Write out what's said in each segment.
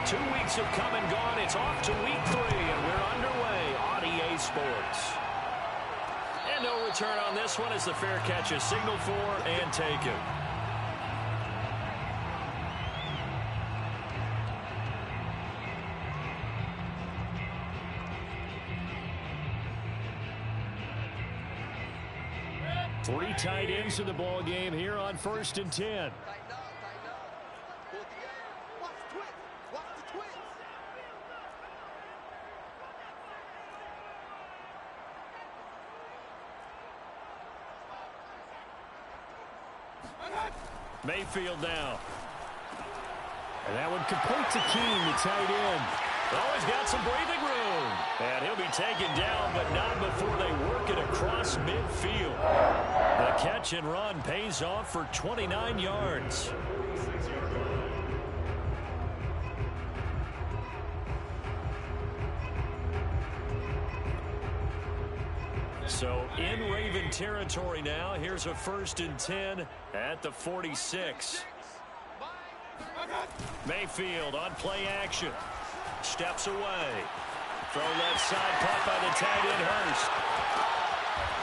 2 weeks have come and gone. It's off to week 3, and we're underway on EA Sports. And no return on this one as the fair catch is signaled for and taken. Three tight ends in the ball game here on 1st and 10. Mayfield now. And that one complete to Keene, the tight end. Oh, he's got some breathing room. And he'll be taken down, but not before they work it across midfield. The catch and run pays off for 29 yards. So in Raven territory now. Here's a 1st and 10 at the 46. Mayfield on play action. Steps away. Throw left side, caught by the tight end Hurst.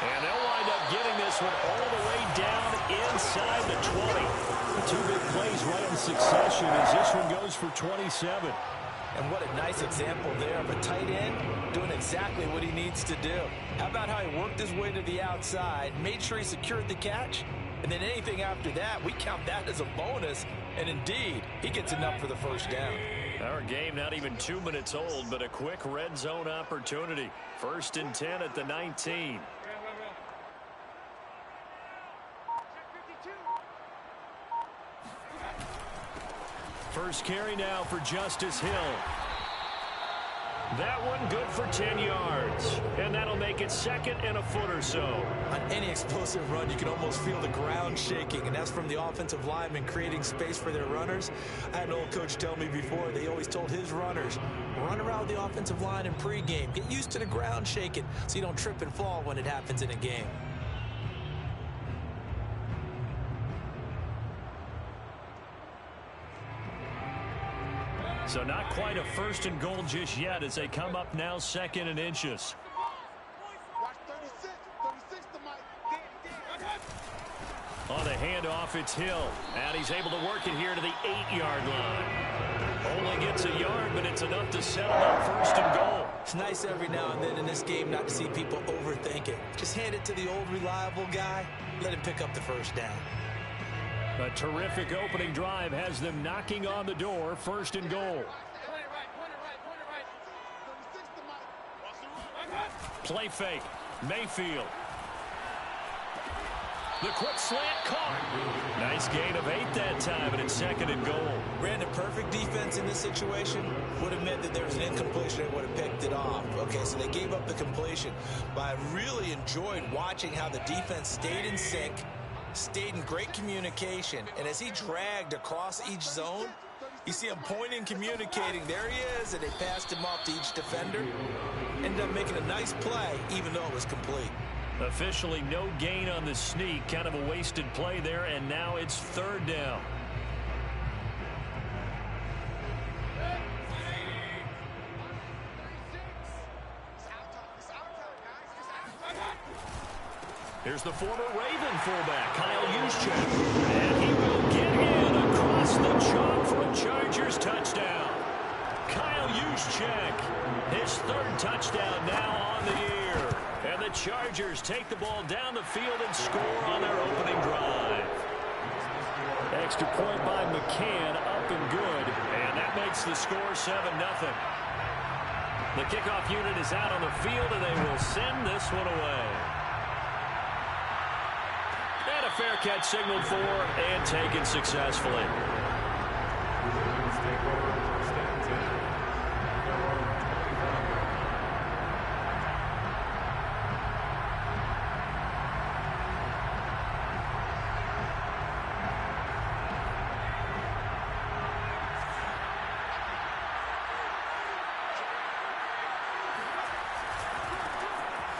And they'll wind up getting this one all the way down inside the 20. The 2 big plays right in succession as this one goes for 27. And what a nice example there of a tight end doing exactly what he needs to do. How about how he worked his way to the outside, made sure he secured the catch, and then anything after that, we count that as a bonus. And indeed, he gets enough for the first down. Our game not even 2 minutes old, but a quick red zone opportunity. 1st and 10 at the 19. First carry now for Justice Hill. That one good for 10 yards. And that'll make it 2nd and a foot or so. On any explosive run, you can almost feel the ground shaking, and that's from the offensive linemen creating space for their runners. I had an old coach tell me before, they always told his runners, run around the offensive line in pregame. Get used to the ground shaking so you don't trip and fall when it happens in a game. So not quite a 1st and goal just yet as they come up now 2nd and inches. On the handoff, it's Hill. And he's able to work it here to the 8-yard line. Only gets a yard, but it's enough to settle up 1st and goal. It's nice every now and then in this game not to see people overthink it. Just hand it to the old reliable guy. Let him pick up the first down. A terrific opening drive has them knocking on the door. 1st and goal. Play fake. Mayfield. The quick slant caught. Nice gain of 8 that time, and it's 2nd and goal. Ran the perfect defense in this situation. Would have meant that there was an incompletion and would have picked it off. Okay, so they gave up the completion. But I really enjoyed watching how the defense stayed in sync, stayed in great communication, and as he dragged across each zone, you see him pointing, communicating. There he is, and they passed him off to each defender. Ended up making a nice play, even though it was complete. Officially no gain on the sneak. Kind of a wasted play there, and now it's 3rd down. Here's the former Raven fullback, Kyle Juszczyk. And he will get in across the chalk for a Chargers touchdown. Kyle Juszczyk, his 3rd touchdown now on the year. And the Chargers take the ball down the field and score on their opening drive. Extra point by McCann, up and good. And that makes the score 7-0. The kickoff unit is out on the field, and they will send this one away. And a fair catch signaled for and taken successfully.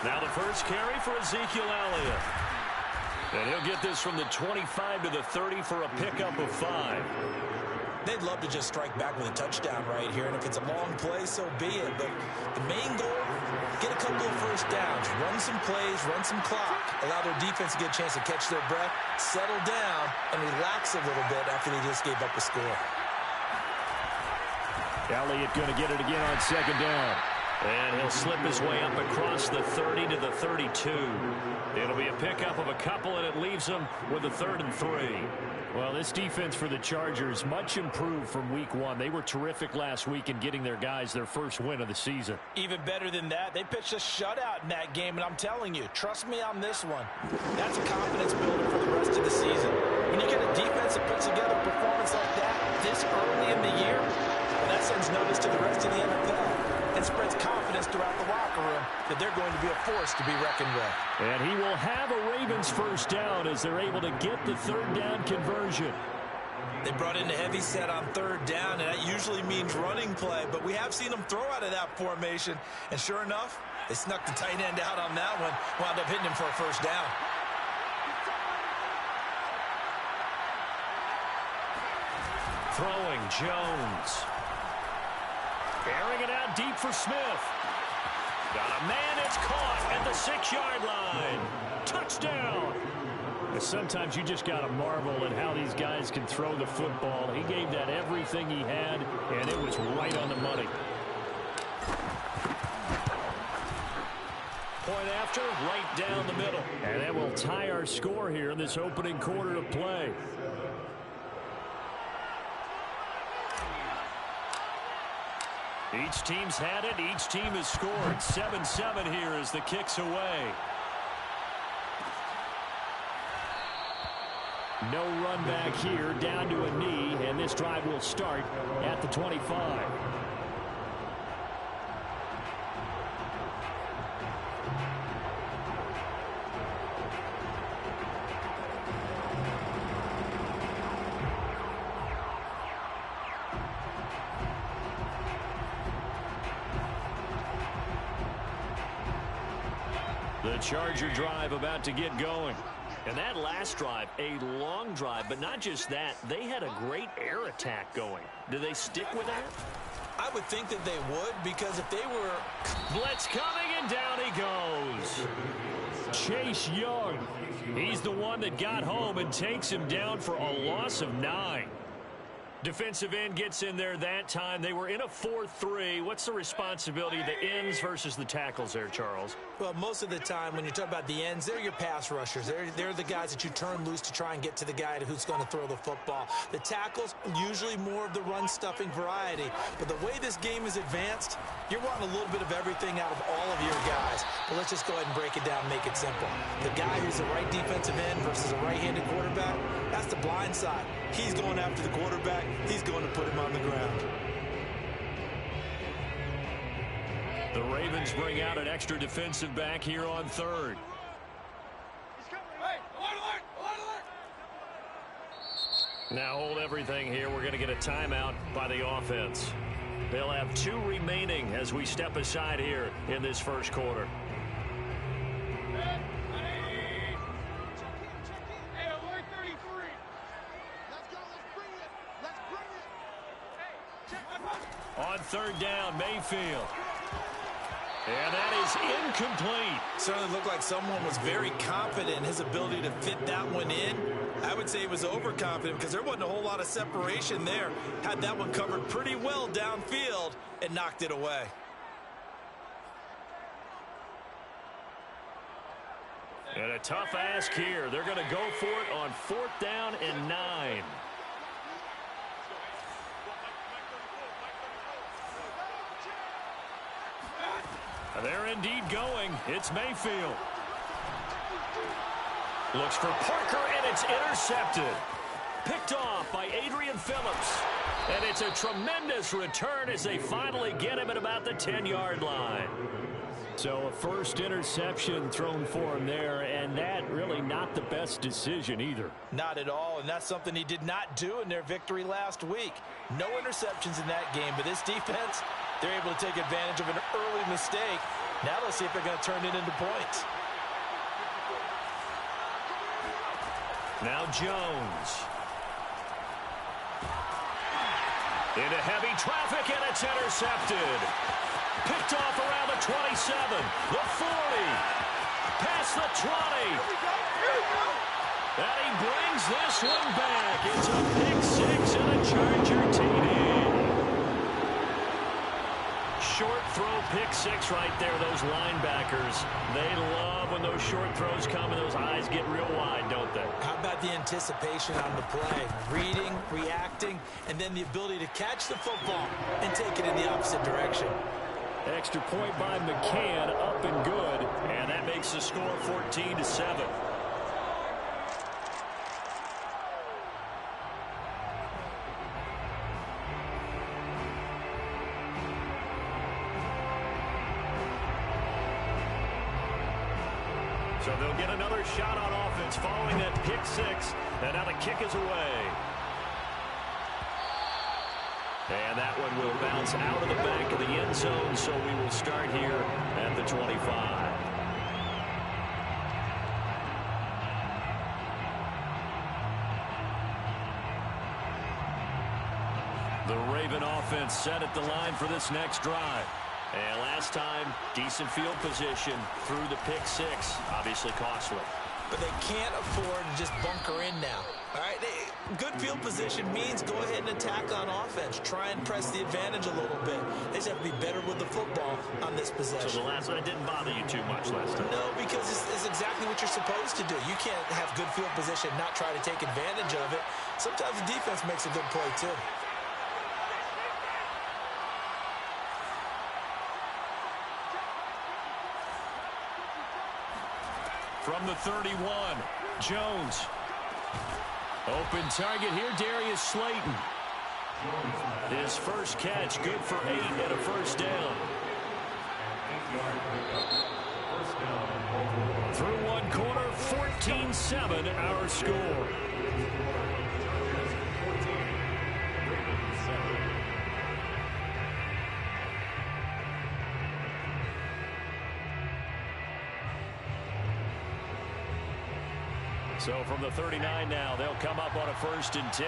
Now the first carry for Ezekiel Elliott. And he'll get this from the 25 to the 30 for a pickup of 5. They'd love to just strike back with a touchdown right here, and if it's a long play, so be it. But the main goal, get a couple of first downs, run some plays, run some clock, allow their defense to get a chance to catch their breath, settle down, and relax a little bit after they just gave up a score. Elliott going to get it again on second down. And he'll slip his way up across the 30 to the 32. It'll be a pickup of a couple, and it leaves them with a 3rd and 3. Well, this defense for the Chargers much improved from week 1. They were terrific last week in getting their guys their first win of the season. Even better than that, they pitched a shutout in that game, and I'm telling you, trust me on this one. That's a confidence builder for the rest of the season. When you get a defense that puts together a performance like that this early in the year, well, that sends notice to the rest of the NFL. And spreads confidence throughout the locker room that they're going to be a force to be reckoned with. And he will have a Ravens first down as they're able to get the 3rd down conversion. They brought in a heavy set on 3rd down, and that usually means running play, but we have seen them throw out of that formation. And sure enough, they snuck the tight end out on that one, wound up hitting him for a first down. Throwing Jones. Airing it out deep for Smith. Got a man, it's caught at the 6-yard line. Touchdown. Sometimes you just got to marvel at how these guys can throw the football. He gave that everything he had, and it was right on the money. Point after, right down the middle. And that will tie our score here in this opening quarter of play. Each team's had it. Each team has scored. 7-7 here as the kick's away. No run back here, down to a knee, and this drive will start at the 25. The Charger drive about to get going. And that last drive, a long drive, but not just that, they had a great air attack going. Do they stick with that? I would think that they would, because if they were... Blitz coming, and down he goes. Chase Young. He's the one that got home and takes him down for a loss of 9. Defensive end gets in there that time. They were in a 4-3. What's the responsibility of the ends versus the tackles there, Charles? Well, most of the time when you talk about the ends, they're your pass rushers. They're the guys that you turn loose to try and get to the guy who's going to throw the football. The tackles, usually more of the run-stuffing variety. But the way this game is advanced, you're wanting a little bit of everything out of all of your guys. But let's just go ahead and break it down and make it simple. The guy who's a right defensive end versus a right-handed quarterback, that's the blind side. He's going after the quarterback. He's going to put him on the ground. The Ravens bring out an extra defensive back here on 3rd. Now hold everything here. We're going to get a timeout by the offense. They'll have 2 remaining as we step aside here in this first quarter. On 3rd down, Mayfield. And that is incomplete. Certainly looked like someone was very confident in his ability to fit that one in. I would say he was overconfident because there wasn't a whole lot of separation there. Had that one covered pretty well downfield and knocked it away. And a tough ask here. They're going to go for it on 4th down and 9. They're indeed going. It's Mayfield. Looks for Parker, and it's intercepted. Picked off by Adrian Phillips. And it's a tremendous return as they finally get him at about the 10-yard line. So a first interception thrown for him there, and that really not the best decision either. Not at all, and that's something he did not do in their victory last week. No interceptions in that game, but this defense, they're able to take advantage of an early mistake. Now let's see if they're going to turn it into points. Now Jones. Into heavy traffic, and it's intercepted. Picked off around the 27, the 40, past the 20. And he brings this one back. It's a pick six and a Charger TD. Short throw pick six right there, those linebackers. They love when those short throws come and those eyes get real wide, don't they? How about the anticipation on the play? Reading, reacting, and then the ability to catch the football and take it in the opposite direction. Extra point by McCann, up and good, and that makes the score 14-7. So they'll get another shot on offense following that pick six, and now the kick is away. And that one will bounce out of the back of the end zone, so we will start here at the 25. The Raven offense set at the line for this next drive. And last time, decent field position through the pick six, obviously costly. But they can't afford to just bunker in now. All right, good field position means go ahead and attack on offense. Try and press the advantage a little bit. They just have to be better with the football on this possession. So the last one didn't bother you too much last time? No, because it's exactly what you're supposed to do. You can't have good field position and not try to take advantage of it. Sometimes the defense makes a good play, too. From the 31, Jones. Open target here, Darius Slayton. His first catch, good for 8 and a first down. Through one quarter, 14-7 our score. So from the 39 now, they'll come up on a 1st and 10.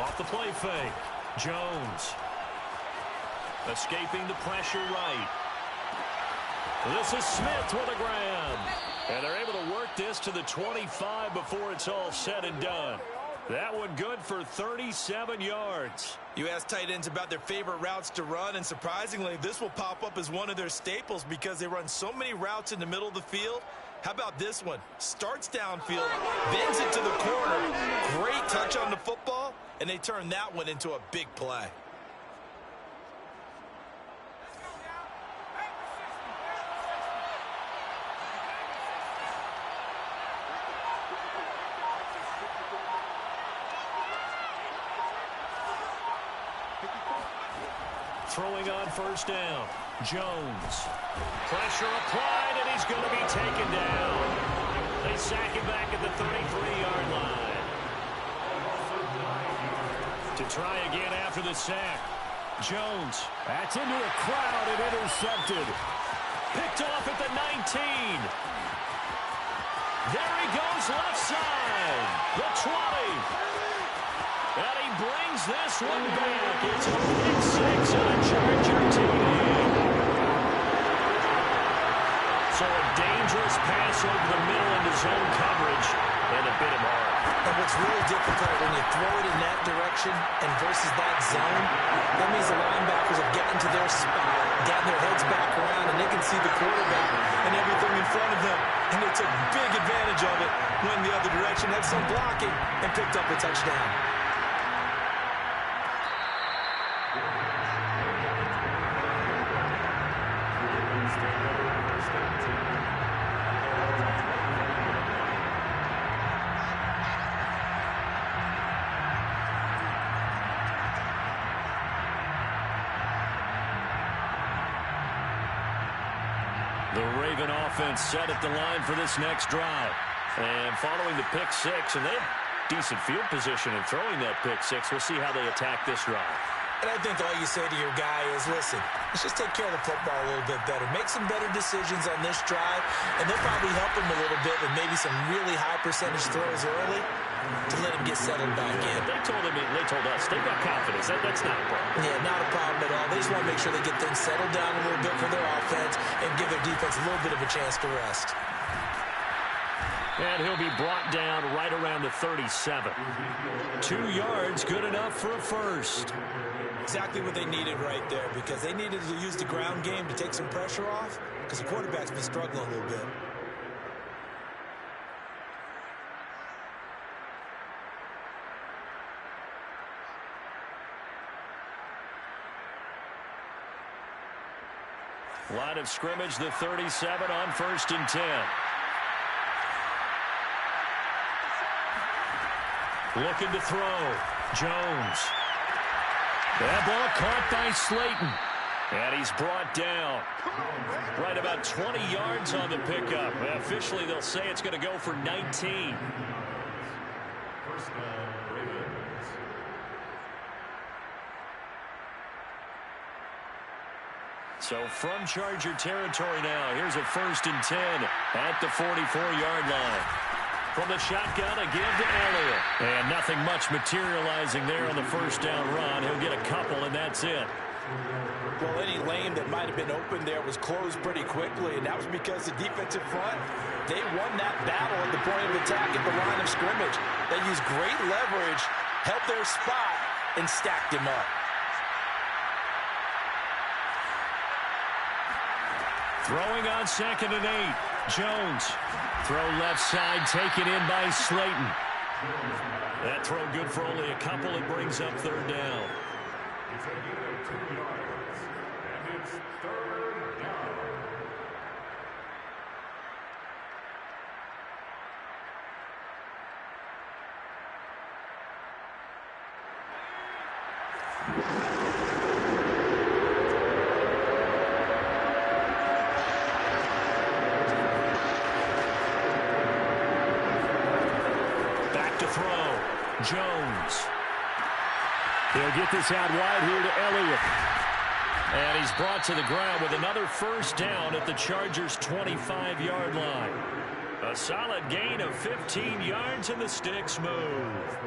Off the play fake, Jones. Escaping the pressure right. This is Smith with a grab. And they're able to work this to the 25 before it's all said and done. That one good for 37 yards. You ask tight ends about their favorite routes to run, and surprisingly, this will pop up as one of their staples because they run so many routes in the middle of the field. How about this one? Starts downfield, bends it to the corner. Great touch on the football, and they turn that one into a big play. Throwing on 1st down, Jones. Pressure applied, and he's going to be taken down. They sack him back at the 33-yard line. To try again after the sack, Jones. That's into a crowd and intercepted. Picked off at the 19. There he goes, left side. The 20. And he brings this one back. It's a pick six and a Charger TD. So a dangerous pass over the middle into zone coverage, and it bit him hard. And what's really difficult when you throw it in that direction and versus that zone, that means the linebackers have gotten to their spot, gotten their heads back around, and they can see the quarterback and everything in front of them. And they took big advantage of it, went the other direction, had some blocking, and picked up a touchdown. The Raven offense set at the line for this next drive. And following the pick six, and they have decent field position in throwing that pick six. We'll see how they attack this drive. And I think all you say to your guy is, listen, let's just take care of the football a little bit better. Make some better decisions on this drive, and they'll probably help him a little bit with maybe some really high percentage throws early. to let him get settled back in. They told us they've got confidence. That's not a problem. Yeah, not a problem at all. They just want to make sure they get things settled down a little bit for their offense and give their defense a little bit of a chance to rest. And he'll be brought down right around the 37. 2 yards, good enough for a first. Exactly what they needed right there, because they needed to use the ground game to take some pressure off, because the quarterback's been struggling a little bit. Line of scrimmage, the 37 on 1st and 10. Looking to throw. Jones. That ball caught by Slayton. And he's brought down. Right about 20 yards on the pickup. Officially, they'll say it's going to go for 19. So from Charger territory now, here's a 1st and 10 at the 44-yard line. From the shotgun, a give to Elliott. And nothing much materializing there on the 1st down run. He'll get a couple, and that's it. Well, any lane that might have been open there was closed pretty quickly, and that was because the defensive front, they won that battle at the point of attack at the line of scrimmage. They used great leverage, held their spot, and stacked him up. Throwing on 2nd and 8. Jones. Throw left side, taken in by Slayton. That throw good for only a couple. It brings up 3rd down. Jones. He'll get this out wide here to Elliott. And he's brought to the ground with another 1st down at the Chargers' 25-yard line. A solid gain of 15 yards, and the sticks move.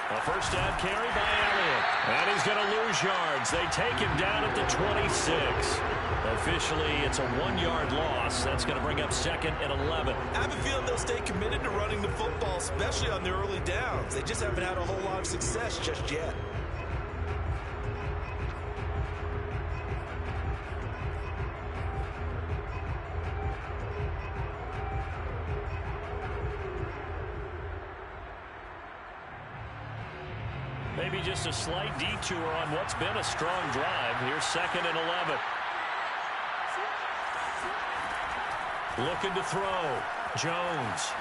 A 1st down carry by Elliott. And he's going to lose yards. They take him down at the 26. Officially, it's a 1-yard loss. That's going to bring up 2nd and 11. I have a feeling they'll stay committed to running the football, especially on their early downs. They just haven't had a whole lot of success just yet. Maybe just a slight detour on what's been a strong drive. Here's 2nd and 11. Looking to throw. Jones.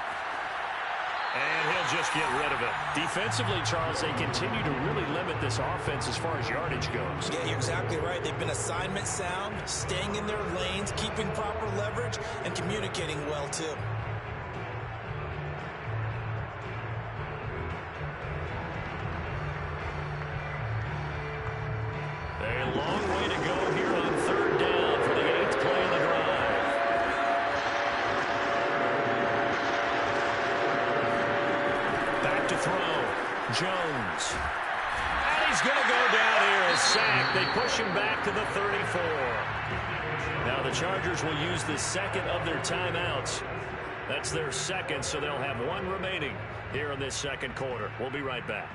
And he'll just get rid of it. Defensively, Charles, they continue to really limit this offense as far as yardage goes. Yeah, you're exactly right. They've been assignment sound, staying in their lanes, keeping proper leverage, and communicating well, too. A long way to go here on 3rd down for the 8th play of the drive. Back to throw. Jones. And he's going to go down here. A sack. They push him back to the 34. Now the Chargers will use the 2nd of their timeouts. That's their 2nd, so they'll have 1 remaining here in this 2nd quarter. We'll be right back.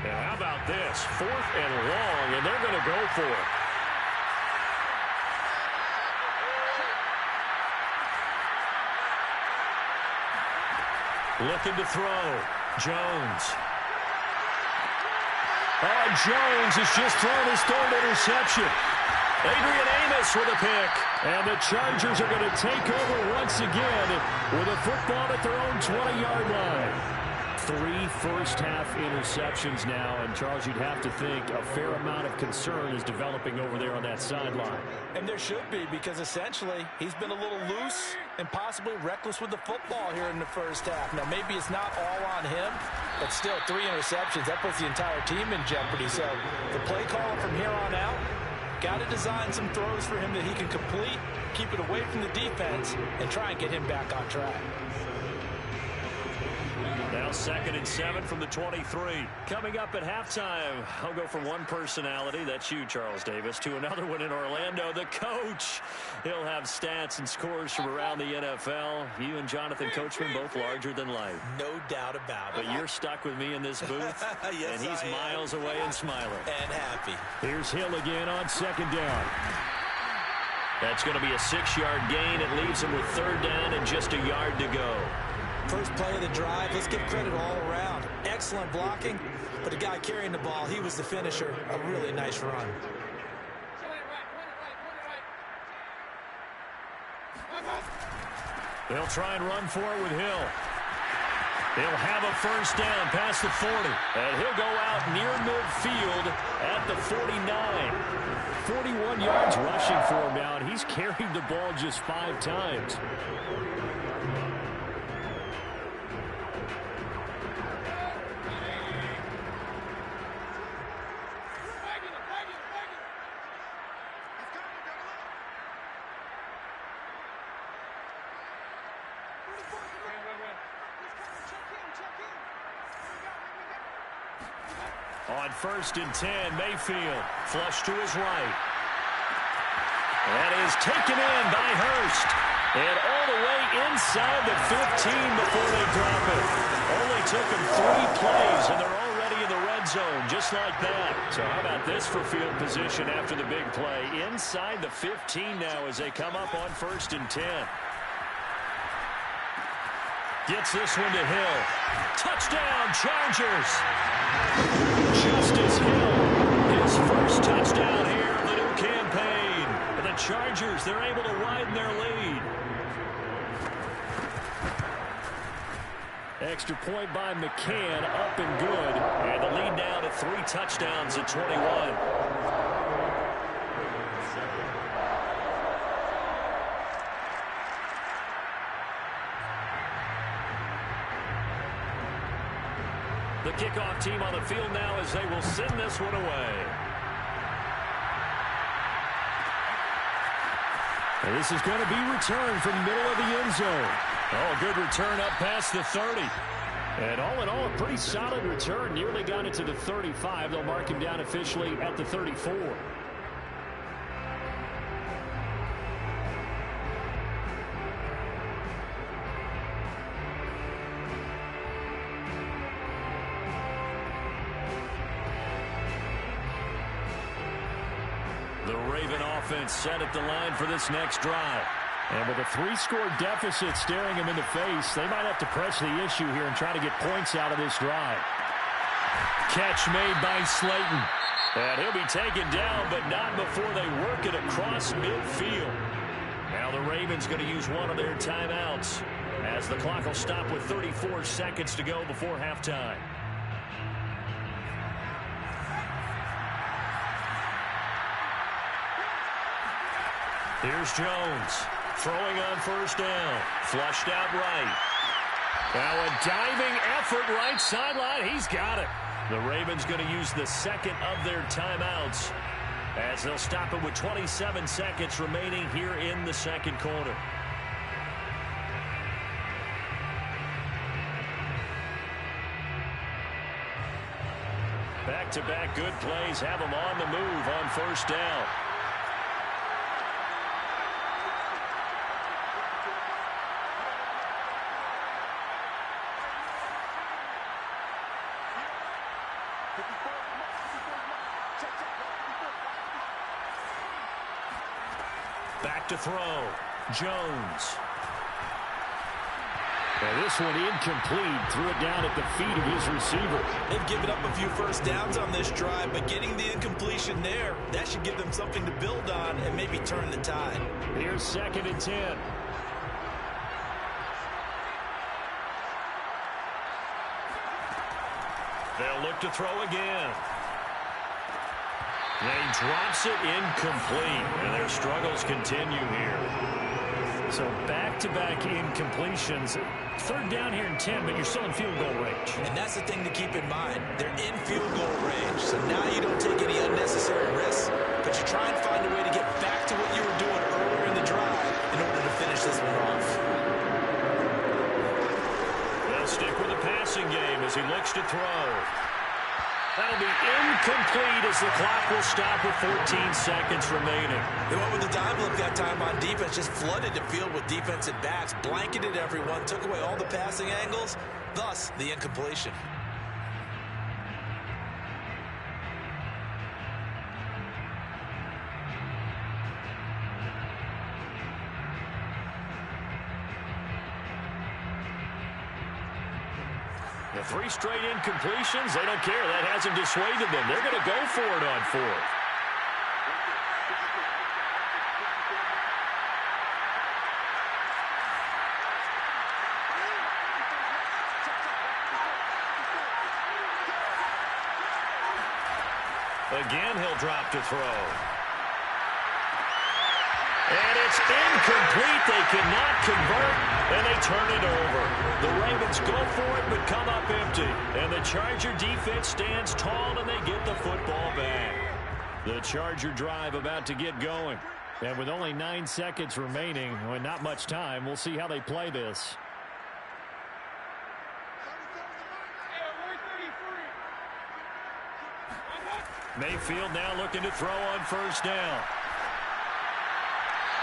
Now, how about this? 4th and long, and they're going to go for it. Looking to throw. Jones. Oh, Jones has just thrown his 3rd interception. Adrian Amos with a pick. And the Chargers are going to take over once again with a football at their own 20-yard line. 3 first-half interceptions now, and Charles, you'd have to think a fair amount of concern is developing over there on that sideline. And there should be, because essentially he's been a little loose and possibly reckless with the football here in the first half. Now, maybe it's not all on him, but still 3 interceptions. That puts the entire team in jeopardy. So the play caller from here on out, got to design some throws for him that he can complete, keep it away from the defense, and try and get him back on track. Now 2nd and 7 from the 23. Coming up at halftime, I'll go from one personality, that's you, Charles Davis, to another one in Orlando, the coach. He'll have stats and scores from around the NFL. You and Jonathan Coachman both larger than life. No doubt about it. But you're stuck with me in this booth, yes, and he's miles away and smiling. And happy. Here's Hill again on 2nd down. That's going to be a 6-yard gain. It leaves him with 3rd down and just a yard to go. First play of the drive, let's give credit all around. Excellent blocking, but the guy carrying the ball, he was the finisher. A really nice run. They'll try and run for it with Hill. They'll have a 1st down past the 40. And he'll go out near midfield at the 49. 41 yards rushing for him now, and he's carried the ball just 5 times. On 1st and 10, Mayfield flush to his right. That is taken in by Hurst. And all the way inside the 15 before they drop it. Only took them 3 plays, and they're already in the red zone, just like that. So how about this for field position after the big play? Inside the 15 now as they come up on 1st and 10. Gets this one to Hill. Touchdown, Chargers! Justice Hill, his first touchdown here of the new campaign. And the Chargers, they're able to widen their lead. Extra point by McCann, up and good. And the lead now to 3 touchdowns at 21. The kickoff team on the field now as they will send this one away. And this is going to be returned from the middle of the end zone. Oh, good return up past the 30. And all in all, a pretty solid return. Nearly got it to the 35. They'll mark him down officially at the 34. The Raven offense set at the line for this next drive. And with a 3-score deficit staring him in the face, they might have to press the issue here and try to get points out of this drive. Catch made by Slayton. And he'll be taken down, but not before they work it across midfield. Now the Ravens going to use one of their timeouts as the clock will stop with 34 seconds to go before halftime. Here's Jones throwing on 1st down. Flushed out right. Now a diving effort right sideline. He's got it. The Ravens going to use the 2nd of their timeouts as they'll stop it with 27 seconds remaining here in the 2nd quarter. Back-to-back good plays have them on the move on 1st down. Back to throw. Jones. And this one incomplete. Threw it down at the feet of his receiver. They've given up a few 1st downs on this drive, but getting the incompletion there, that should give them something to build on and maybe turn the tide. Here's 2nd and 10. They'll look to throw again. And he drops it incomplete, and their struggles continue here. So back-to-back incompletions. Third down here in 10, but you're still in field goal range. And that's the thing to keep in mind. They're in field goal range, so now you don't take any unnecessary risks, but you try and find a way to get back to what you were doing earlier in the drive in order to finish this one off. They'll stick with the passing game as he looks to throw. That'll be incomplete as the clock will stop with 14 seconds remaining. They went with the dime look that time on defense, just flooded the field with defensive backs, blanketed everyone, took away all the passing angles, thus the incompletion. The 3 straight incompletions, they don't care. That hasn't dissuaded them. They're going to go for it on 4th. Again, he'll drop to throw. And it's incomplete. They cannot convert, and they turn it over. The Ravens go for it, but come up empty. And the Charger defense stands tall, and they get the football back. The Charger drive about to get going. And with only 9 seconds remaining, and not much time, we'll see how they play this. Mayfield now looking to throw on first down.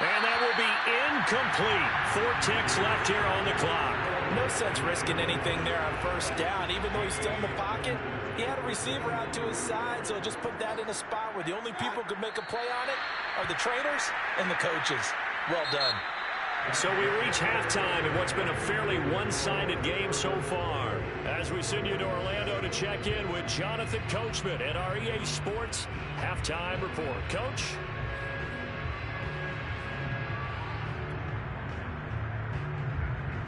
And that will be incomplete. 4 ticks left here on the clock. No sense risking anything there on first down. Even though he's still in the pocket, he had a receiver out to his side, so just put that in a spot where the only people who could make a play on it are the trainers and the coaches. Well done. So we reach halftime in what's been a fairly one-sided game so far. As we send you to Orlando to check in with Jonathan Coachman at our EA Sports Halftime Report. Coach?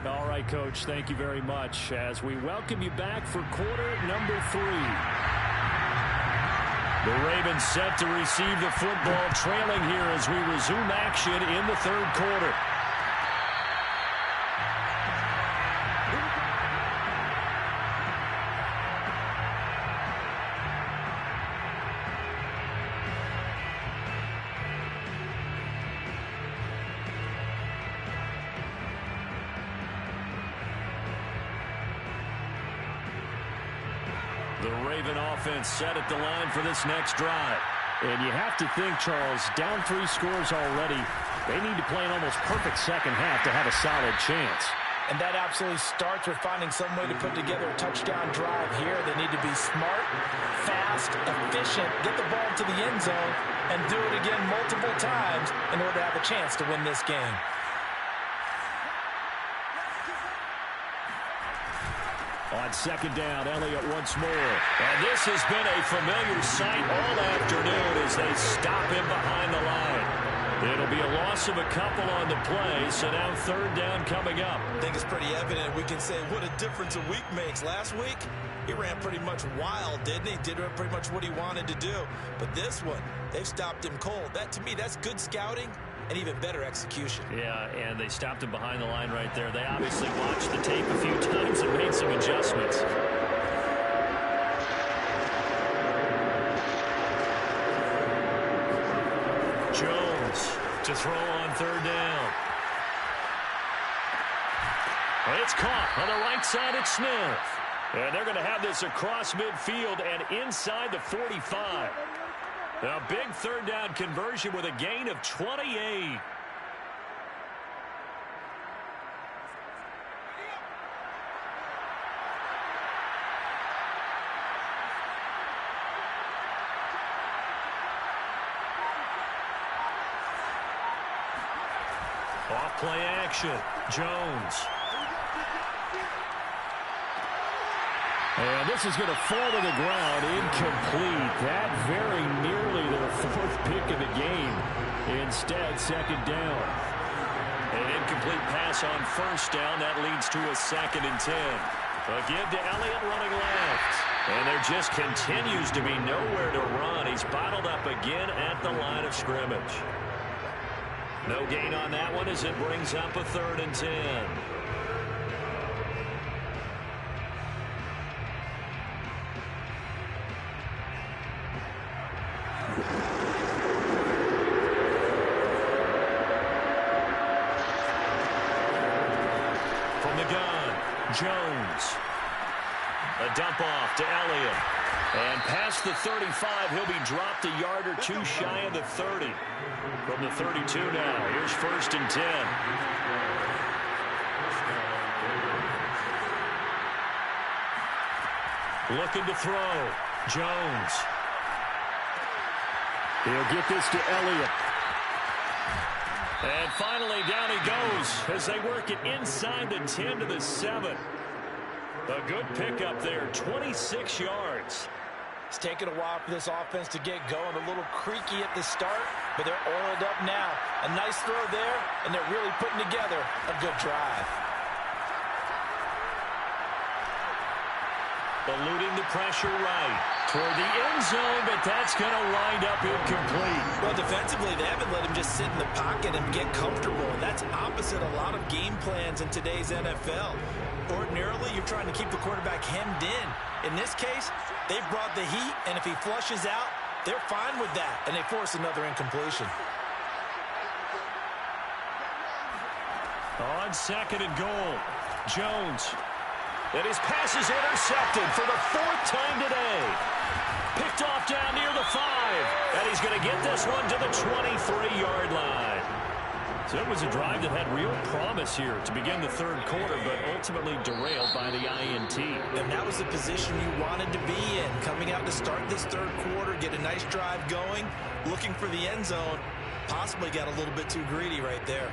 All right, Coach, thank you very much as we welcome you back for quarter number 3. The Ravens set to receive the football, trailing here as we resume action in the third quarter. The Raven offense set at the line for this next drive. And you have to think, Charles, down 3 scores already. They need to play an almost perfect second half to have a solid chance. And that absolutely starts with finding some way to put together a touchdown drive here. They need to be smart, fast, efficient, get the ball to the end zone, and do it again multiple times in order to have a chance to win this game. On second down, Elliott once more. And this has been a familiar sight all afternoon as they stop him behind the line. It'll be a loss of a couple on the play, so now third down coming up. I think it's pretty evident. We can say what a difference a week makes. Last week, he ran pretty much wild, didn't he? Did pretty much what he wanted to do. But this one, they've stopped him cold. That, to me, that's good scouting and even better execution. Yeah, and they stopped him behind the line right there. They obviously watched the tape a few times and made some adjustments. Jones to throw on third down. It's caught on the right side at Smith. And they're going to have this across midfield and inside the 45. A big third down conversion with a gain of 28. Off play action. Jones. And this is going to fall to the ground, incomplete. That very nearly their 4th pick of the game. Instead, second down. An incomplete pass on first down. That leads to a 2nd and 10. A give to Elliott running left. And there just continues to be nowhere to run. He's bottled up again at the line of scrimmage. No gain on that one as it brings up a 3rd and 10. From the gun, Jones. A dump off to Elliott. And past the 35, he'll be dropped a yard or two shy of the 30. From the 32 now, here's 1st and 10. Looking to throw. Jones. He'll get this to Elliott. And finally, down he goes as they work it inside the 10 to the 7. A good pickup there, 26 yards. It's taken a while for this offense to get going. A little creaky at the start, but they're oiled up now. A nice throw there, and they're really putting together a good drive. Eluding the pressure right toward the end zone, but that's going to wind up incomplete. Well, defensively, they haven't let him just sit in the pocket and get comfortable, and that's opposite a lot of game plans in today's NFL. Ordinarily, you're trying to keep the quarterback hemmed in. In this case, they brought the heat, and if he flushes out, they're fine with that, and they force another incompletion. On 2nd and goal, Jones. And his pass is intercepted for the 4th time today. Picked off down near the 5. And he's going to get this one to the 23-yard line. So it was a drive that had real promise here to begin the 3rd quarter, but ultimately derailed by the INT. And that was the position you wanted to be in. Coming out to start this 3rd quarter, get a nice drive going, looking for the end zone. Possibly got a little bit too greedy right there.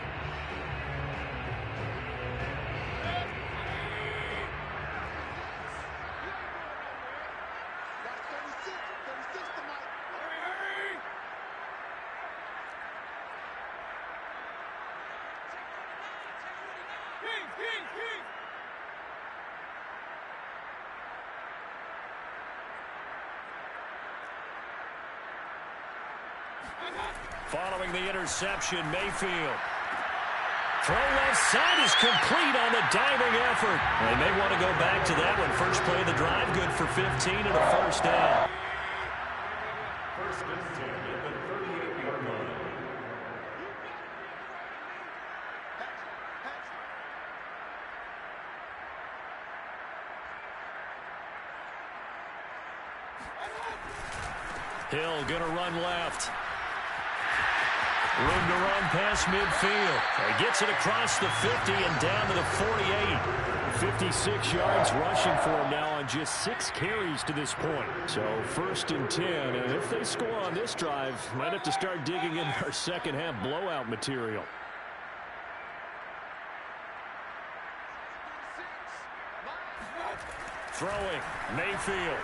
Following the interception, Mayfield. Throw left side is complete on the diving effort. They may want to go back to that one. First play of the drive, good for 15 and a 1st down. First and 10 at the 38-yard line. Hill gonna run left. Room to run past midfield. He gets it across the 50 and down to the 48. 56 yards rushing for him now on just 6 carries to this point. So 1st and 10. And if they score on this drive, might have to start digging in our second half blowout material. Throwing, Mayfield.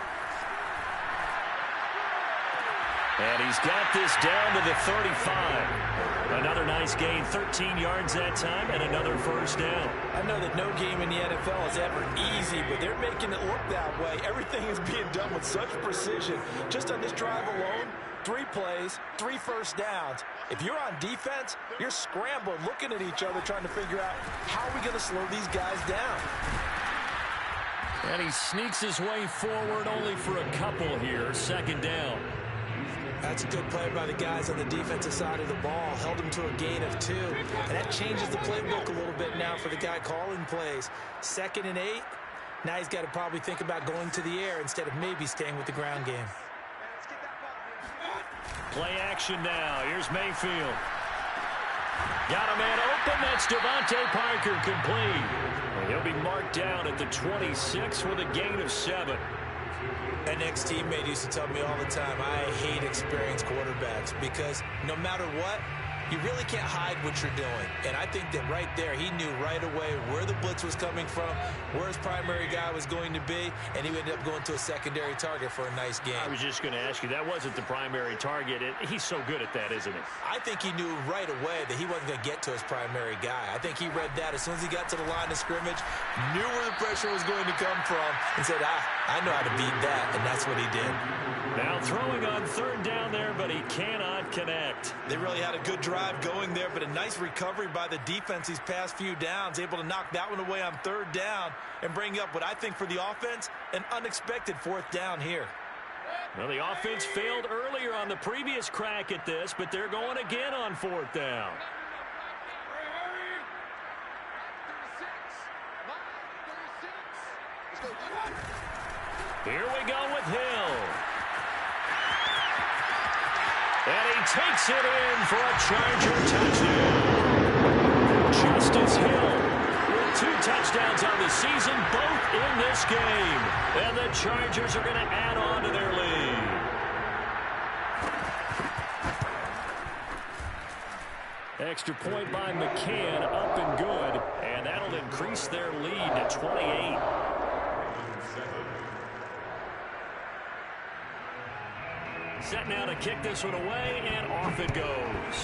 And he's got this down to the 35. Another nice gain, 13 yards that time, and another 1st down. I know that no game in the NFL is ever easy, but they're making it look that way. Everything is being done with such precision. Just on this drive alone, 3 plays, 3 first downs. If you're on defense, you're scrambling, looking at each other, trying to figure out how are we going to slow these guys down. And he sneaks his way forward only for a couple here, 2nd down. That's a good play by the guys on the defensive side of the ball. Held them to a gain of 2. And that changes the playbook a little bit now for the guy calling plays. 2nd and 8. Now he's got to probably think about going to the air instead of maybe staying with the ground game. Play action now. Here's Mayfield. Got a man open. That's Devontae Parker complete. He'll be marked down at the 26 with a gain of 7. An ex-teammate used to tell me all the time, I hate experienced quarterbacks because no matter what, you really can't hide what you're doing. And I think that right there, he knew right away where the blitz was coming from, where his primary guy was going to be, and he ended up going to a secondary target for a nice game. I was just going to ask you, that wasn't the primary target. He's so good at that, isn't he? I think he knew right away that he wasn't going to get to his primary guy. I think he read that as soon as he got to the line of scrimmage, knew where the pressure was going to come from, and said, I know how to beat that, and that's what he did. Now throwing on third down there, but he cannot connect. They really had a good drive going there, but a nice recovery by the defense these past few downs, able to knock that one away on third down and bring up what I think for the offense, an unexpected fourth down here. Well, the offense failed earlier on the previous crack at this, but they're going again on fourth down. Here we go with Hill. And he takes it in for a Charger touchdown. Justice Hill with 2 touchdowns on the season, both in this game. And the Chargers are going to add on to their lead. Extra point by McCann, up and good. And that'll increase their lead to 28. Set now to kick this one away, and off it goes.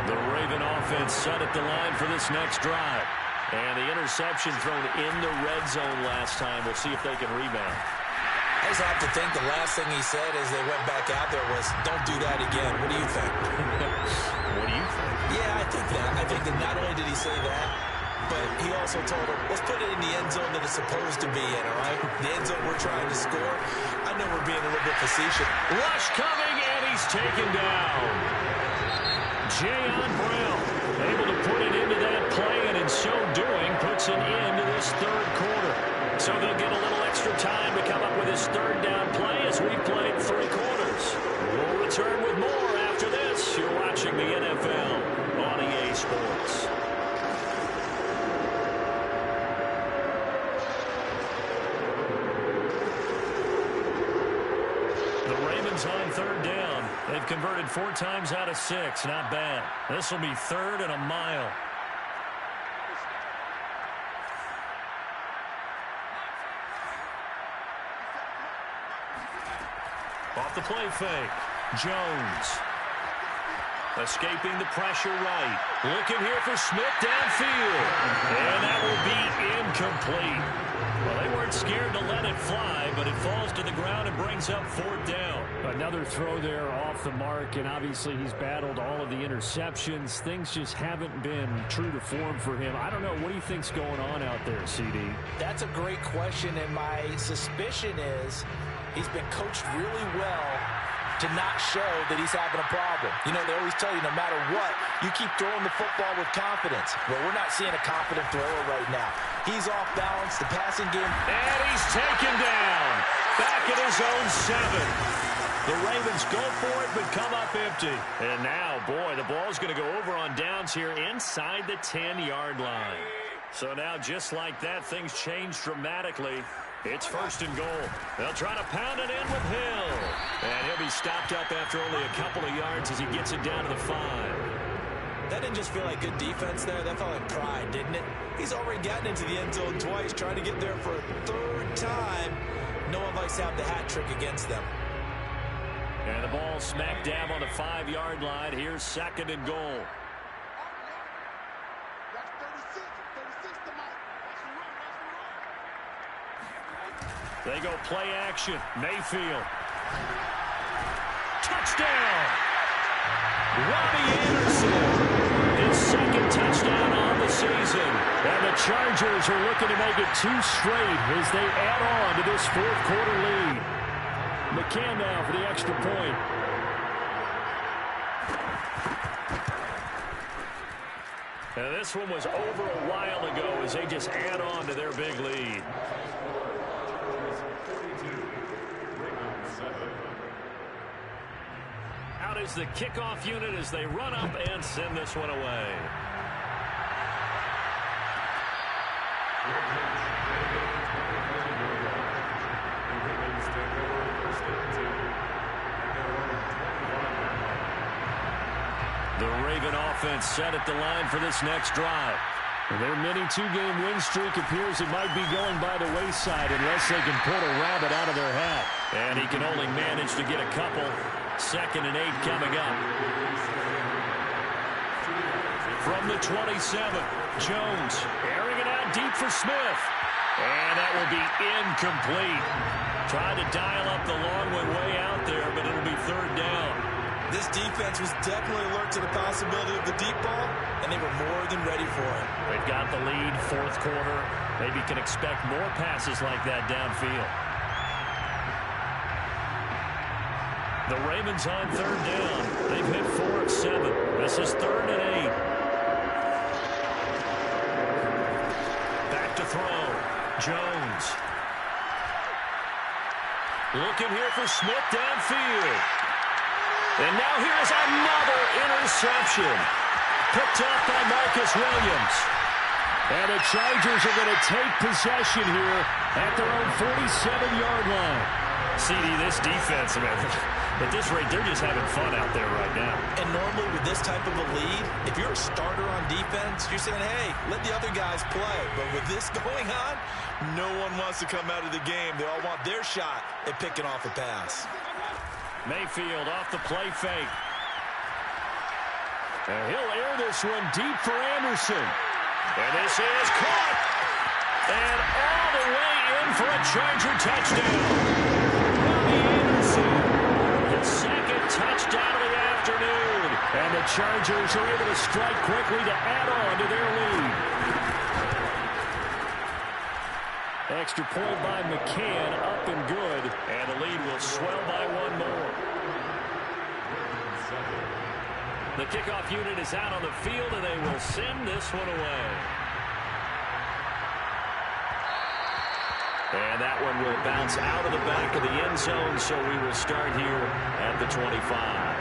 The Raven offense set at the line for this next drive. And the interception thrown in the red zone last time. We'll see if they can rebound. I just have to think the last thing he said as they went back out there was, don't do that again. What do you think? What do you think? Yeah, I think that. I think that not only did he say that, but he also told him, let's put it in the end zone that it's supposed to be in, all right? The end zone we're trying to score. I know we're being a little bit facetious. Rush coming, and he's taken down. Jayon Brown able to put it into that play, and in so doing, puts an end to this third quarter. So they'll get a little extra time to come up with his third down play as we've played 3 quarters. We'll return with more after this. You're watching the NFL on EA Sports. The Ravens on third down. They've converted 4 times out of 6. Not bad. This will be 3rd and a mile. Off the play fake. Jones. Escaping the pressure right. Looking here for Smith downfield. And that will be incomplete. Well, they weren't scared to let it fly, but it falls to the ground and brings up 4th down. Another throw there off the mark, and obviously he's battled all of the interceptions. Things just haven't been true to form for him. I don't know. What do you think's going on out there, CD? That's a great question, and my suspicion is he's been coached really well to not show that he's having a problem. You know, they always tell you no matter what, you keep throwing the football with confidence. Well, we're not seeing a confident thrower right now. He's off balance, the passing game. And he's taken down. Back at his own 7. The Ravens go for it, but come up empty. And now, boy, the ball's going to go over on downs here inside the 10-yard line. So now, just like that, things change dramatically. It's 1st and goal. They'll try to pound it in with Hill. And he'll be stopped up after only a couple of yards as he gets it down to the 5. That didn't just feel like good defense there. That felt like pride, didn't it? He's already gotten into the end zone twice, trying to get there for a 3rd time. No one likes to have the hat trick against them. And the ball smack dab on the 5-yard line. Here's 2nd and goal. They go play action. Mayfield. Touchdown! Robbie Anderson. His 2nd touchdown on the season. And the Chargers are looking to make it 2 straight as they add on to this 4th quarter lead. McCann now for the extra point. And this one was over a while ago as they just add on to their big lead. Out is the kickoff unit as they run up and send this one away. Raven offense set at the line for this next drive. Their mini two-game win streak appears it might be going by the wayside unless they can pull a rabbit out of their hat. And he can only manage to get a couple. 2nd and 8 coming up. From the 27, Jones airing it out deep for Smith. And that will be incomplete. Tried to dial up the long one way out there, but it'll be 3rd down. This defense was definitely alert to the possibility of the deep ball, and they were more than ready for it. They've got the lead, 4th quarter. Maybe can expect more passes like that downfield. The Ravens on 3rd down. They've hit 4 of 7. This is 3rd and 8. Back to throw. Jones. Looking here for Smith downfield. And now here's another interception. Picked up by Marcus Williams. And the Chargers are going to take possession here at their own 47-yard line. CD, this defense, man, at this rate, they're just having fun out there right now. And normally with this type of a lead, if you're a starter on defense, you're saying, hey, let the other guys play. But with this going on, no one wants to come out of the game. They all want their shot at picking off a pass. Mayfield off the play fake. And he'll air this one deep for Anderson. And this is caught. And all the way in for a Charger touchdown. Robbie Anderson, his 2nd touchdown of the afternoon. And the Chargers are able to strike quickly to add on to their lead. Extra point by McCann, up and good. And the lead will swell by 1 more. The kickoff unit is out on the field, and they will send this one away. And that one will bounce out of the back of the end zone, so we will start here at the 25.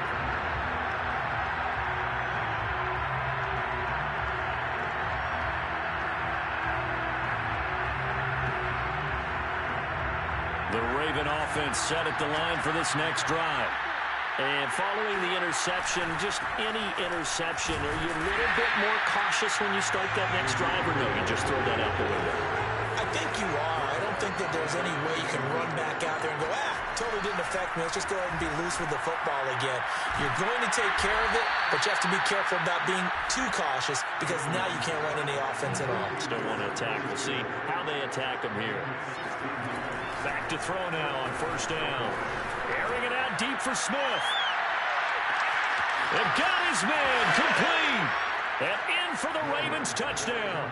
The Raven offense set at the line for this next drive. And following the interception, just any interception, are you a little bit more cautious when you start that next drive, or no, you just throw that out the window? I think you are. I don't think that there's any way you can run back out there and go, totally didn't affect me. Let's just go ahead and be loose with the football again. You're going to take care of it, but you have to be careful about being too cautious because now you can't run any offense at all. Still want to attack. We'll see how they attack them here. Back to throw now on 1st down. Airing it out deep for Smith. And got his man complete. And in for the Ravens touchdown.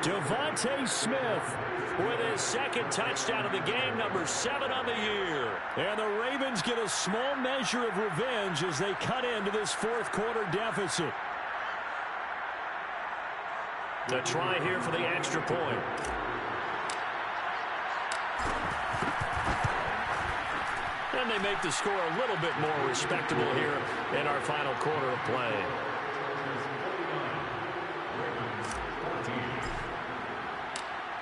Devontae Smith with his 2nd touchdown of the game, number 7 on the year. And the Ravens get a small measure of revenge as they cut into this 4th quarter deficit. To try here for the extra point. And they make the score a little bit more respectable here in our final quarter of play.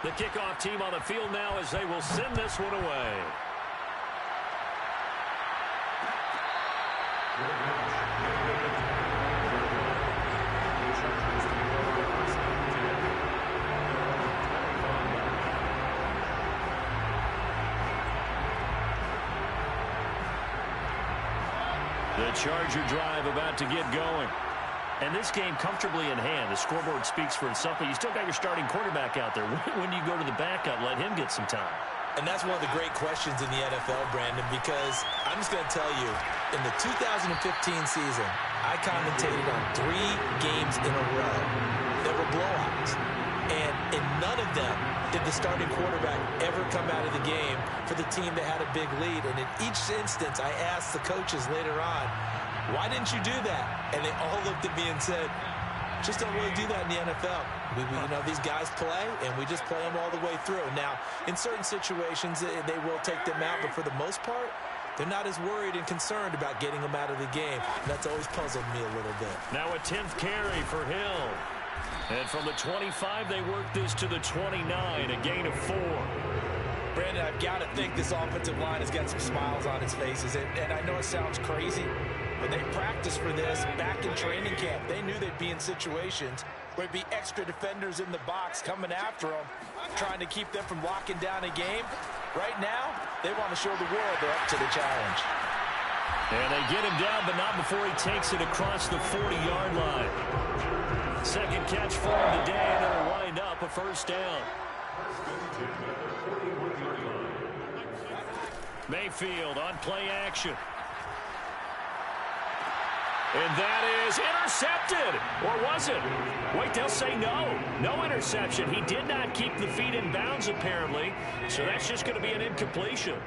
The kickoff team on the field now as they will send this one away. The Charger drive about to get going. And this game comfortably in hand. The scoreboard speaks for itself, but you still got your starting quarterback out there. When do you go to the backup? Let him get some time. And that's one of the great questions in the NFL, Brandon, because I'm just going to tell you, in the 2015 season, I commentated on 3 games in a row that were blowouts. And in none of them did the starting quarterback ever come out of the game for the team that had a big lead. And in each instance, I asked the coaches later on, why didn't you do that? And they all looked at me and said, just don't really do that in the NFL. You know, these guys play, and we just play them all the way through. Now, in certain situations, they will take them out, but for the most part, they're not as worried and concerned about getting them out of the game. And that's always puzzled me a little bit. Now a 10th carry for Hill. And from the 25, they work this to the 29, a gain of 4. Brandon, I've got to think this offensive line has got some smiles on its faces. And I know it sounds crazy, When they practiced for this back in training camp, they knew they'd be in situations where there'd be extra defenders in the box coming after them, trying to keep them from locking down a game. Right now, they want to show the world they're up to the challenge. And they get him down, but not before he takes it across the 40-yard line. Second catch for him today, and it'll wind up a first down. Mayfield on play action. And that is intercepted. Or was it? Wait, they'll say no. No interception. He did not keep the feet in bounds, apparently. So that's just going to be an incompletion.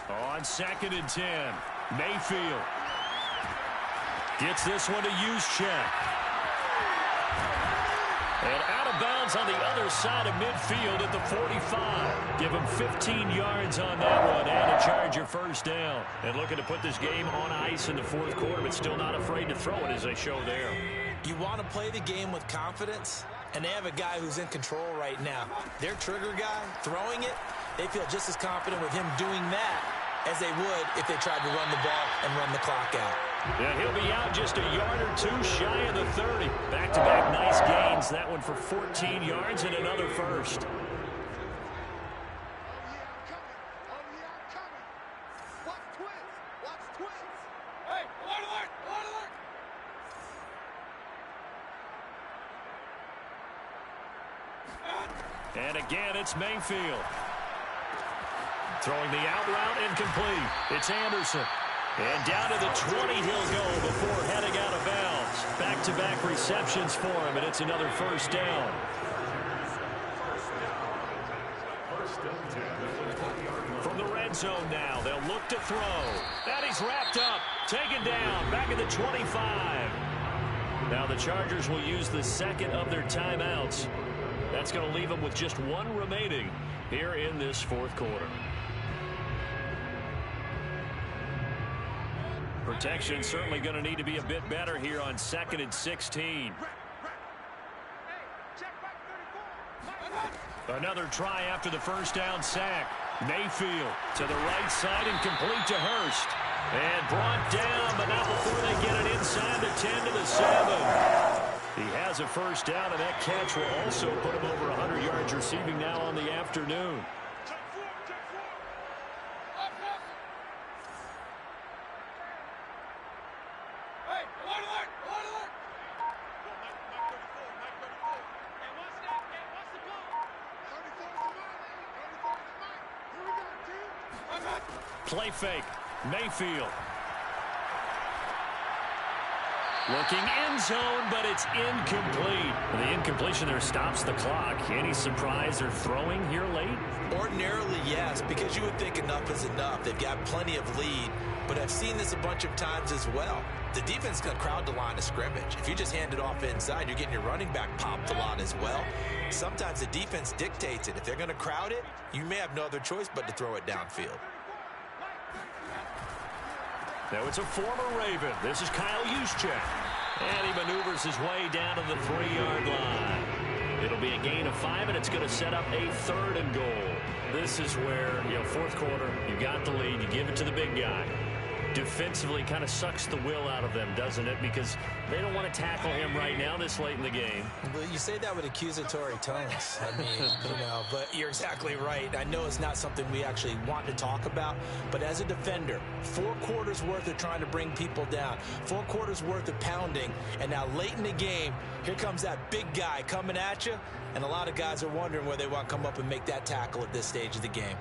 On 2nd and 10, Mayfield gets this one to Juszczyk. And out of bounds on the other side of midfield at the 45. Give him 15 yards on that one and a Charger first down. And looking to put this game on ice in the fourth quarter, but still not afraid to throw it as they show there. You want to play the game with confidence, and they have a guy who's in control right now. Their trigger guy, throwing it, they feel just as confident with him doing that as they would if they tried to run the ball and run the clock out. Yeah, he'll be out just a yard or two shy of the 30. Back-to-back nice gains. That one for 14 yards and another first. And again, it's Mayfield. Throwing the out route incomplete. It's Anderson. And down to the 20 he'll go before heading out of bounds. Back-to-back receptions for him, and it's another first down. From the red zone now, they'll look to throw. And he's wrapped up, taken down, back at the 25. Now the Chargers will use the second of their timeouts. That's going to leave them with just one remaining here in this fourth quarter. Protection certainly going to need to be a bit better here on 2nd and 16. Another try after the first down sack. Mayfield to the right side and complete to Hurst. And brought down, but not before they get it inside the 10 to the 7. He has a first down, and that catch will also put him over 100 yards receiving now on the afternoon. Play fake. Mayfield. Looking end zone, but it's incomplete. The incompletion there stops the clock. Any surprise they're throwing here late? Ordinarily, yes, because you would think enough is enough. They've got plenty of lead, but I've seen this a bunch of times as well. The defense is going to crowd the line of scrimmage. If you just hand it off inside, you're getting your running back popped a lot as well. Sometimes the defense dictates it. If they're going to crowd it, you may have no other choice but to throw it downfield. Now it's a former Raven. This is Kyle Juszczyk. And he maneuvers his way down to the 3-yard line. It'll be a gain of 5, and it's going to set up a 3rd and goal. This is where, fourth quarter, you got the lead, you give it to the big guy. Defensively kind of sucks the will out of them, doesn't it? Because they don't want to tackle him right now this late in the game. Well, you say that with accusatory tones. I mean, but you're exactly right. I know it's not something we actually want to talk about, but as a defender, 4 quarters worth of trying to bring people down, 4 quarters worth of pounding, and now late in the game, here comes that big guy coming at you, and a lot of guys are wondering where they want to come up and make that tackle at this stage of the game.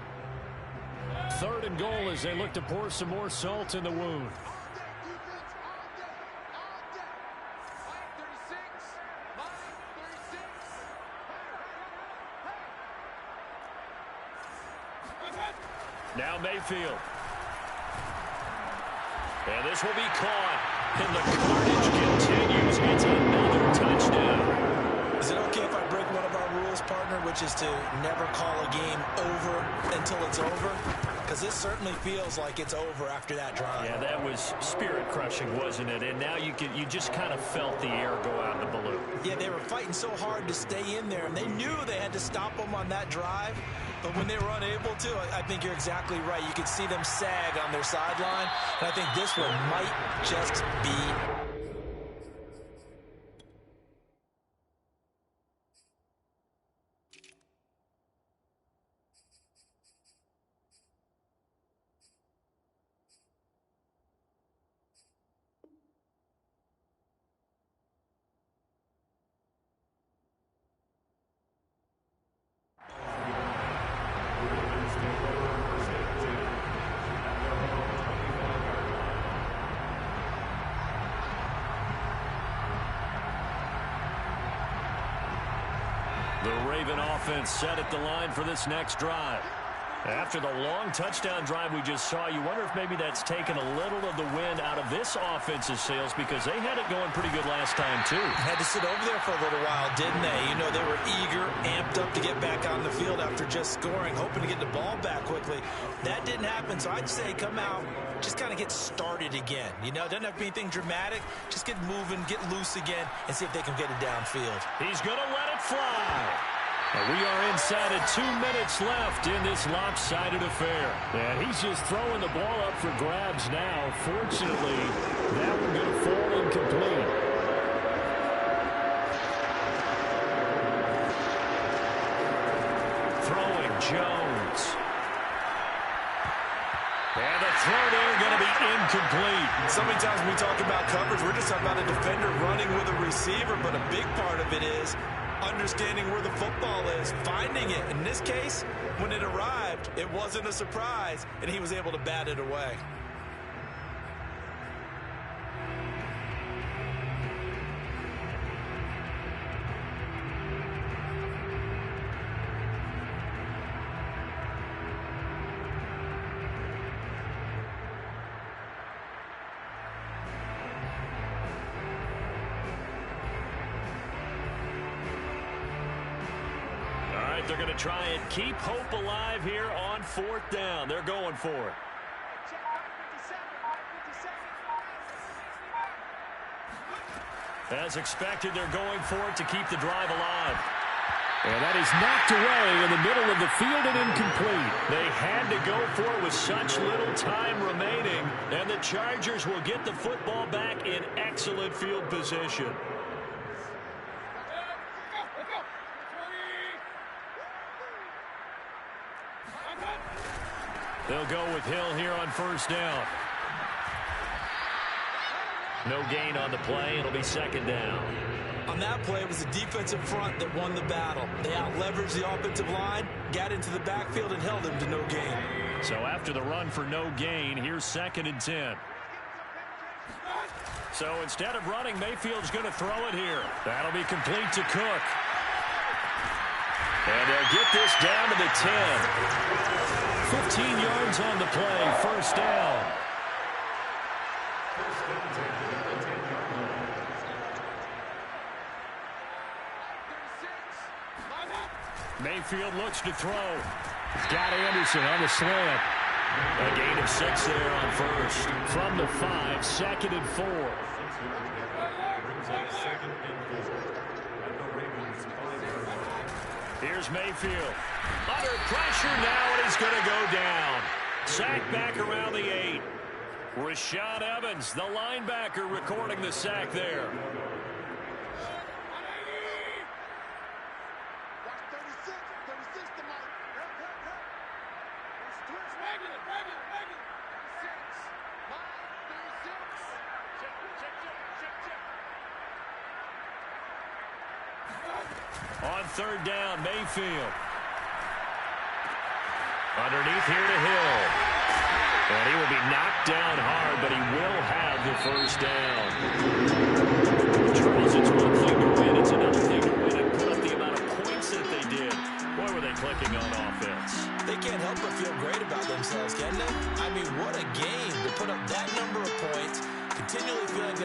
3rd and goal as they look to pour some more salt in the wound. Now Mayfield. And this will be caught. And the carnage continues. It's another touchdown. Is it okay if I break one of our rules, partner, which is to never call a game over until it's over? because it certainly feels like it's over after that drive. Yeah, that was spirit-crushing, wasn't it? And now you just kind of felt the air go out in the balloon. Yeah, they were fighting so hard to stay in there, and they knew they had to stop them on that drive. But when they were unable to, I think you're exactly right. You could see them sag on their sideline, and I think this one might just be. The Raven offense set at the line for this next drive. After the long touchdown drive we just saw, you wonder if maybe that's taken a little of the wind out of this offense's sails, because they had it going pretty good last time, too. Had to sit over there for a little while, didn't they? You know, they were eager, amped up to get back on the field after just scoring, hoping to get the ball back quickly. That didn't happen, so I'd say come out, just kind of get started again. You know, it doesn't have to be anything dramatic. Just get moving, get loose again, and see if they can get it downfield. He's going to let it fly. We are inside of 2 minutes left in this lopsided affair. And he's just throwing the ball up for grabs now. Fortunately, that one going to fall incomplete. Throwing Jones. And the throw there going to be incomplete. So many times when we talk about coverage, we're just talking about a defender running with a receiver, but a big part of it is understanding where the football is, finding it. In this case, when it arrived, it wasn't a surprise, and he was able to bat it away. They're going to try and keep hope alive here on 4th down. They're going for it. As expected, they're going for it to keep the drive alive. And that is knocked away in the middle of the field and incomplete. They had to go for it with such little time remaining, and the Chargers will get the football back in excellent field position. They'll go with Hill here on 1st down. No gain on the play. It'll be 2nd down. On that play, it was the defensive front that won the battle. They out-leveraged the offensive line, got into the backfield, and held them to no gain. So after the run for no gain, here's 2nd and 10. So instead of running, Mayfield's going to throw it here. That'll be complete to Cook. And they'll get this down to the 10. 15 yards on the play, 1st down. Mayfield looks to throw. Got Anderson on the slant. A gain of 6 there on 1st. From the 5, 2nd and 4. Here's Mayfield. Under pressure now, and he's going to go down. Sack back around the 8. Rashaan Evans, the linebacker, recording the sack there. On 3rd down, Mayfield. Underneath here to Hill. And he will be knocked down hard, but he will have the 1st down. Charles, it's one thing to win. It's another thing to win and put up the amount of points that they did. Boy, were they clicking on offense. They can't help but feel great about themselves, can they? I mean, what a game to put up that number of points, continually feeling